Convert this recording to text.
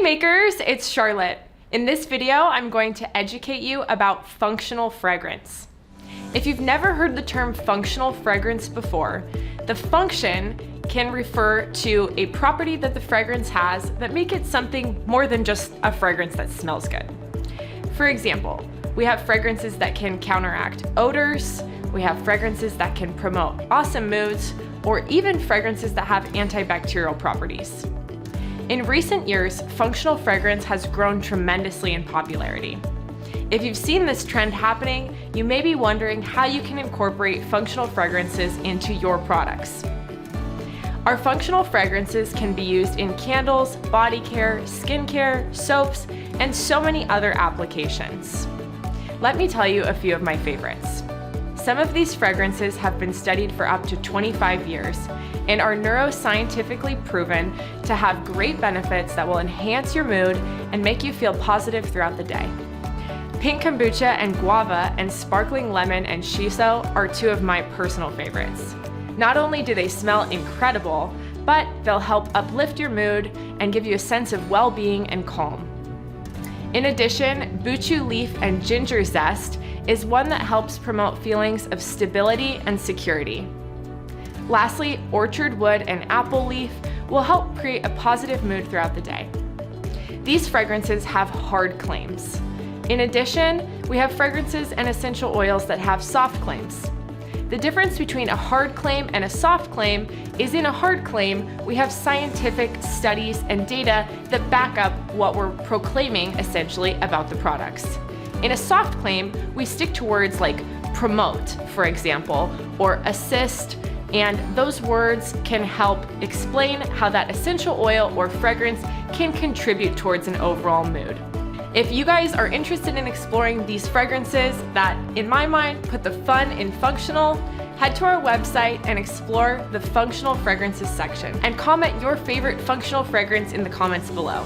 makers, it's Charlotte. In this video, I'm going to educate you about functional fragrance. If you've never heard the term functional fragrance before, the function can refer to a property that the fragrance has that make it something more than just a fragrance that smells good. For example, we have fragrances that can counteract odors, we have fragrances that can promote awesome moods, or even fragrances that have antibacterial properties. In recent years, functional fragrance has grown tremendously in popularity. If you've seen this trend happening, you may be wondering how you can incorporate functional fragrances into your products. Our functional fragrances can be used in candles, body care, skincare, soaps, and so many other applications. Let me tell you a few of my favorites. Some of these fragrances have been studied for up to 25 years and are neuroscientifically proven to have great benefits that will enhance your mood and make you feel positive throughout the day. Pink kombucha and guava and sparkling lemon and shiso are two of my personal favorites. Not only do they smell incredible, but they'll help uplift your mood and give you a sense of well-being and calm. In addition, buchu leaf and ginger zest is one that helps promote feelings of stability and security. Lastly, orchard wood and apple leaf will help create a positive mood throughout the day. These fragrances have hard claims. In addition, we have fragrances and essential oils that have soft claims. The difference between a hard claim and a soft claim is in a hard claim, we have scientific studies and data that back up what we're proclaiming essentially about the products. In a soft claim, we stick to words like promote, for example, or assist, and those words can help explain how that essential oil or fragrance can contribute towards an overall mood. If you guys are interested in exploring these fragrances that, in my mind, put the fun in functional, head to our website and explore the functional fragrances section and comment your favorite functional fragrance in the comments below.